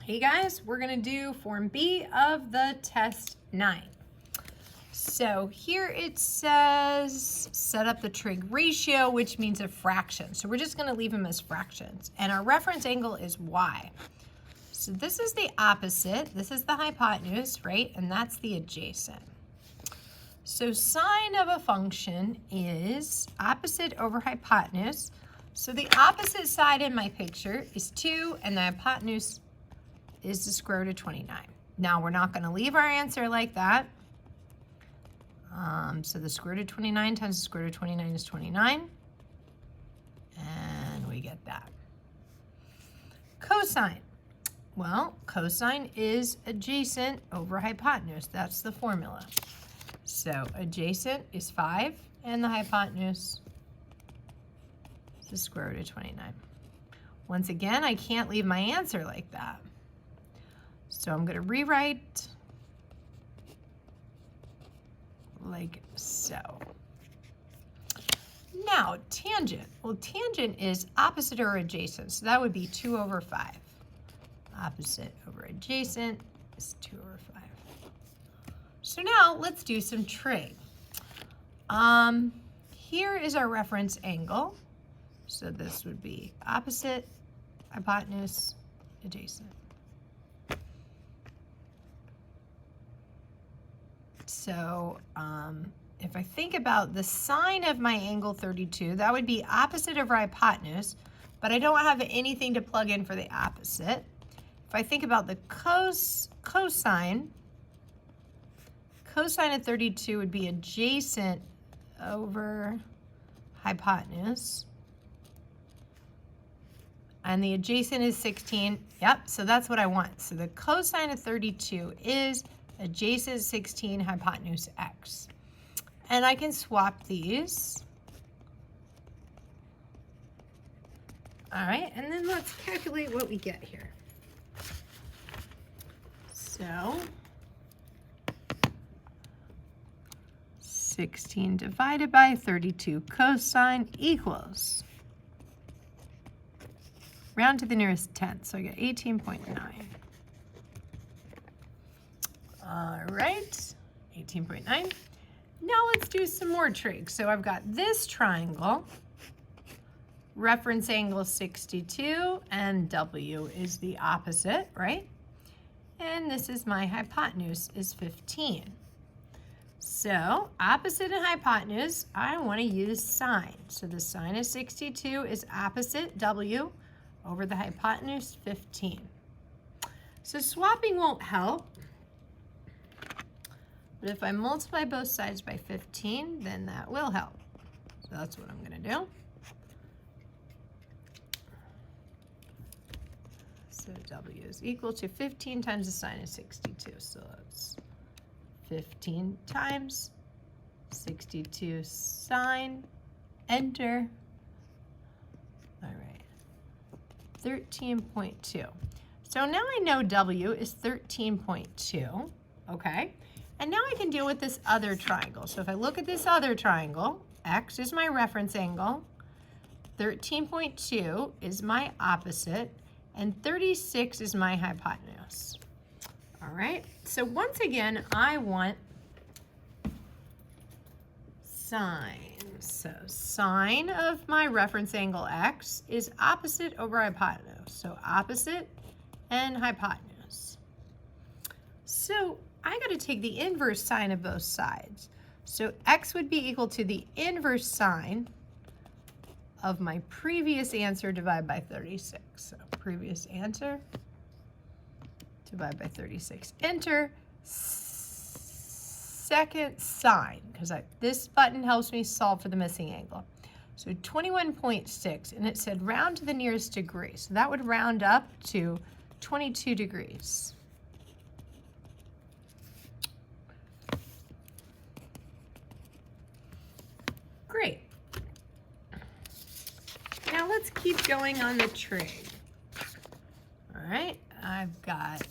Hey guys, we're gonna do Form B of the test 9. So here it says set up the trig ratio, which means a fraction. So we're just gonna leave them as fractions. And our reference angle is y. So this is the opposite, this is the hypotenuse, right? And that's the adjacent. So sine of a function is opposite over hypotenuse. So the opposite side in my picture is 2, and the hypotenuse is the square root of 29. Now we're not going to leave our answer like that. So the square root of 29 times the square root of 29 is 29. And we get that. Cosine. Well, cosine is adjacent over hypotenuse. That's the formula. So adjacent is 5, and the hypotenuse is the square root of 29. Once again, I can't leave my answer like that. So I'm going to rewrite like so. Now, tangent. Well, tangent is opposite or adjacent, so that would be 2 over 5. Opposite over adjacent is 2 over 5. So now let's do some trig. Here is our reference angle. So this would be opposite, hypotenuse, adjacent. So if I think about the sine of my angle 32, that would be opposite over hypotenuse, but I don't have anything to plug in for the opposite. If I think about the cosine of 32 would be adjacent over hypotenuse. And the adjacent is 16. Yep, so that's what I want. So the cosine of 32 is adjacent 16 hypotenuse x. And I can swap these. All right, and then let's calculate what we get here. So 16 divided by 32 cosine equals, round to the nearest tenth, so I get 18.9. All right, 18.9. Now let's do some more trig. So I've got this triangle, reference angle 62, and W is the opposite, right? And this is my hypotenuse is 15. So opposite and hypotenuse, I want to use sine. So the sine of 62 is opposite W over the hypotenuse 15. So swapping won't help. But if I multiply both sides by 15, then that will help. So that's what I'm going to do. So W is equal to 15 times the sine of 62. So that's 15 times 62 sine, enter. All right, 13.2. So now I know W is 13.2, okay? And now I can deal with this other triangle. So if I look at this other triangle, X is my reference angle, 13.2 is my opposite, and 36 is my hypotenuse. All right, so once again, I want sine. So sine of my reference angle X is opposite over hypotenuse. So opposite and hypotenuse. So I got to take the inverse sine of both sides. So X would be equal to the inverse sine of my previous answer divided by 36. So previous answer divided by 36. Enter second sine, because this button helps me solve for the missing angle. So 21.6, and it said round to the nearest degree. So that would round up to 22 degrees. Great. Now let's keep going on the trig. All right, I've got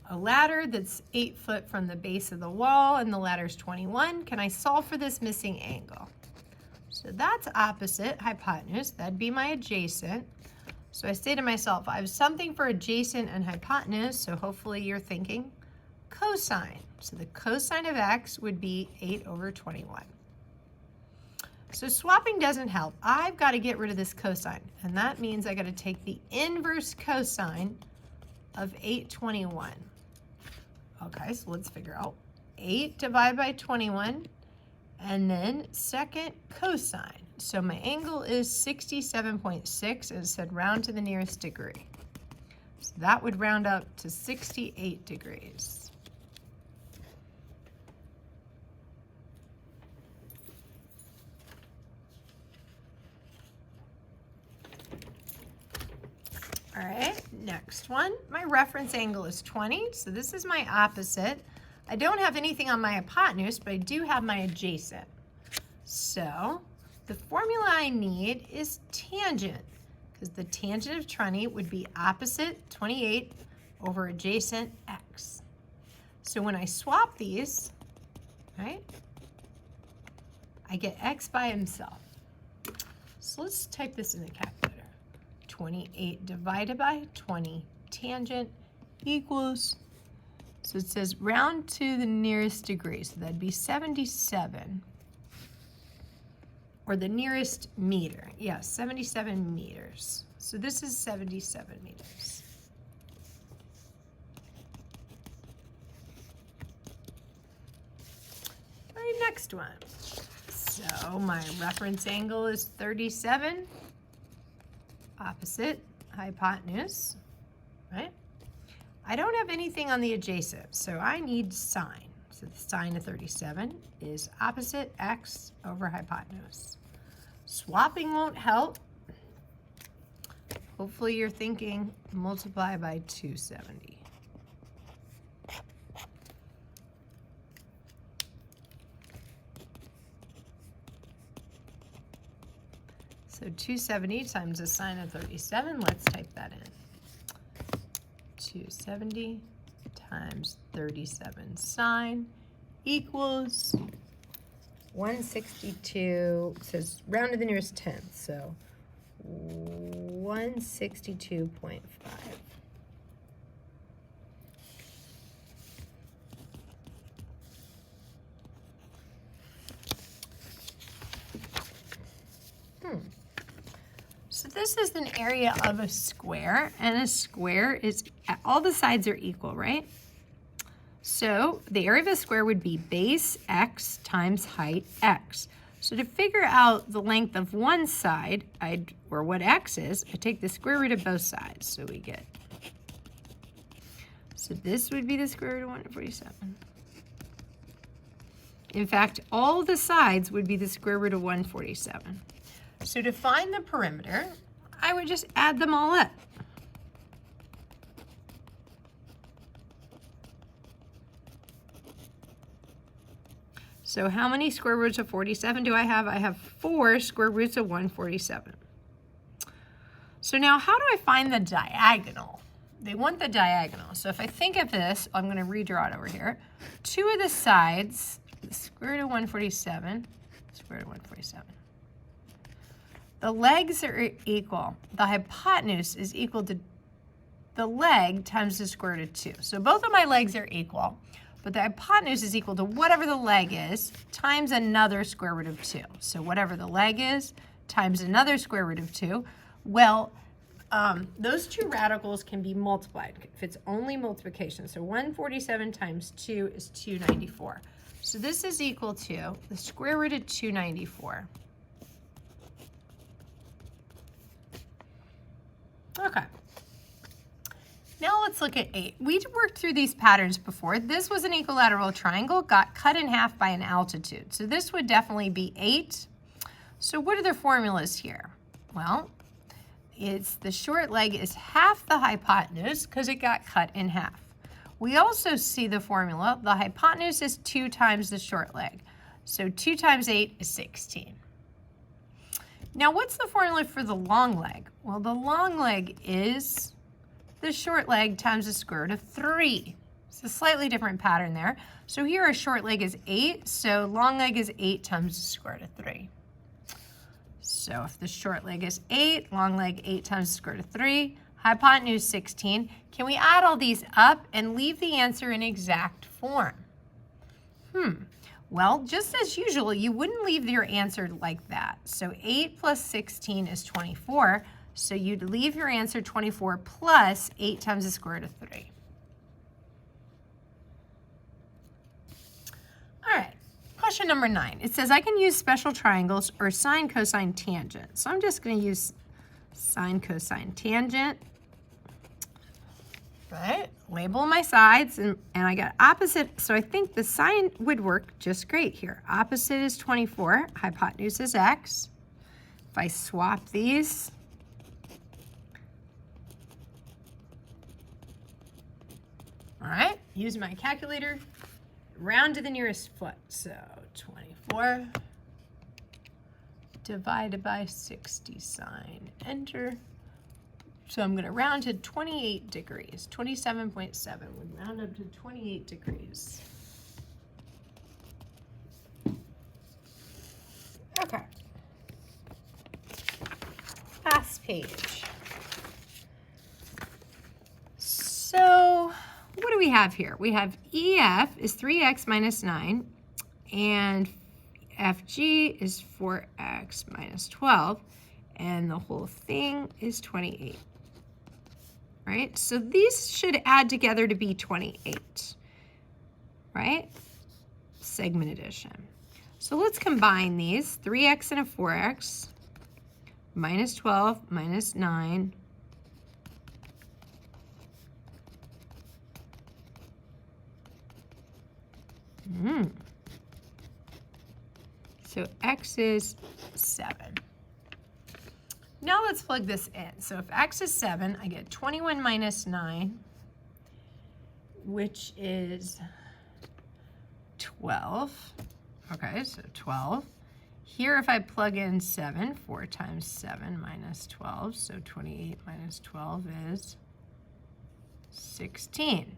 a ladder that's 8 foot from the base of the wall, and the ladder's 21. Can I solve for this missing angle? So that's opposite hypotenuse. That'd be my adjacent. So I say to myself, I have something for adjacent and hypotenuse, so hopefully you're thinking cosine. So the cosine of x would be 8/21. So swapping doesn't help. I've got to get rid of this cosine, and that means I got to take the inverse cosine of 8/21. Okay, so let's figure out 8 divided by 21, and then second cosine. So my angle is 67.6, and it said round to the nearest degree. So that would round up to 68 degrees. All right, next one. My reference angle is 20, so this is my opposite. I don't have anything on my hypotenuse, but I do have my adjacent. So the formula I need is tangent, because the tangent of 20 would be opposite 28 over adjacent x. So when I swap these, right, I get x by himself. So let's type this in the calculator. 28 divided by 20 tangent equals, so it says round to the nearest degree, so that'd be 77, or the nearest meter. Yeah, 77 meters. So this is 77 meters. All right, next one. So my reference angle is 37. Opposite hypotenuse, right? I don't have anything on the adjacent, so I need sine. So the sine of 37 is opposite x over hypotenuse. Swapping won't help. Hopefully you're thinking multiply by 270. So 270 times the sine of 37, let's type that in. 270 times 37 sine equals 162, it says round to the nearest tenth, so 162.5. So this is an area of a square, and a square is, all the sides are equal, right? So the area of a square would be base x times height x. So to figure out the length of one side, or what x is, I take the square root of both sides. So we get, so this would be the square root of 147. In fact, all the sides would be the square root of 147. So to find the perimeter, I would just add them all up. So how many square roots of 47 do I have? I have 4 square roots of 147. So now how do I find the diagonal? They want the diagonal. So if I think of this, I'm going to redraw it over here. 2 of the sides, the square root of 147, square root of 147. The legs are equal. The hypotenuse is equal to the leg times the square root of 2. So both of my legs are equal, but the hypotenuse is equal to whatever the leg is times another square root of 2. So whatever the leg is times another square root of 2. Well, those two radicals can be multiplied if it's only multiplication. So 147 times 2 is 294. So this is equal to the square root of 294. Okay. Now let's look at 8. We worked through these patterns before. This was an equilateral triangle, got cut in half by an altitude. So this would definitely be 8. So what are the formulas here? Well, it's the short leg is half the hypotenuse because it got cut in half. We also see the formula. The hypotenuse is 2 times the short leg. So 2 times 8 is 16. Now what's the formula for the long leg? Well, the long leg is the short leg times the square root of 3. It's a slightly different pattern there. So here our short leg is 8, so long leg is 8 times the square root of 3. So if the short leg is 8, long leg 8 times the square root of 3, hypotenuse 16. Can we add all these up and leave the answer in exact form? Well, just as usual, you wouldn't leave your answer like that. So 8 plus 16 is 24. So you'd leave your answer 24 plus 8 times the square root of 3. All right, question number 9. It says I can use special triangles or sine, cosine, tangent. So I'm just going to use sine, cosine, tangent. Right, label my sides, and I got opposite, so I think the sine would work just great here. Opposite is 24, hypotenuse is x. If I swap these, all right, use my calculator, round to the nearest foot. So 24 divided by 60 sine, enter. So I'm going to round to 28 degrees. 27.7 would round up to 28 degrees. Okay. Last page. So what do we have here? We have EF is 3x minus 9, and FG is 4x minus 12, and the whole thing is 28. Right? So these should add together to be 28, right? Segment addition. So let's combine these, 3x and a 4x, minus 12, minus 9, So x is 7. Now let's plug this in. So if x is 7, I get 21 minus 9, which is 12. Okay, so 12. Here if I plug in 7, 4 times 7 minus 12, so 28 minus 12 is 16.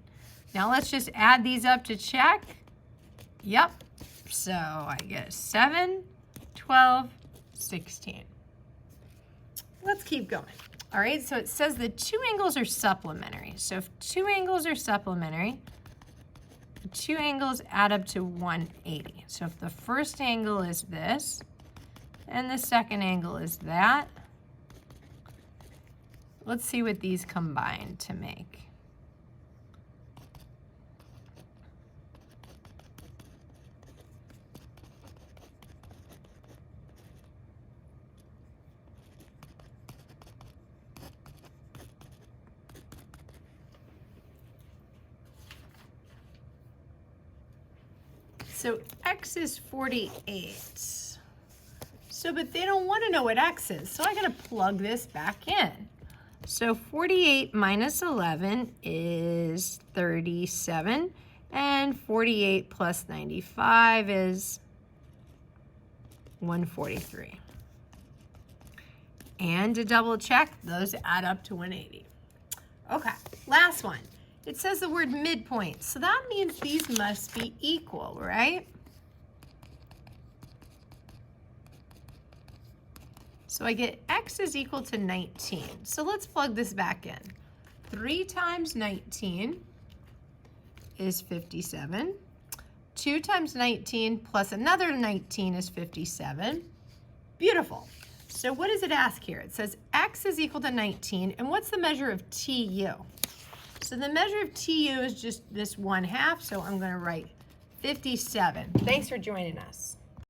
Now let's just add these up to check. Yep, so I get 7, 12, 16. Let's keep going. All right, so it says the two angles are supplementary. So if two angles are supplementary, the two angles add up to 180. So if the first angle is this, and the second angle is that, let's see what these combine to make. So x is 48. So, but they don't want to know what x is, so I got to plug this back in. So 48 minus 11 is 37, and 48 plus 95 is 143. And to double check, those add up to 180. Okay, last one. It says the word midpoint, so that means these must be equal, right? So I get x is equal to 19. So let's plug this back in. 3 times 19 is 57. 2 times 19 plus another 19 is 57. Beautiful. So what does it ask here? It says x is equal to 19, and what's the measure of TU? So the measure of TU is just this 1/2, so I'm going to write 57. Thanks for joining us.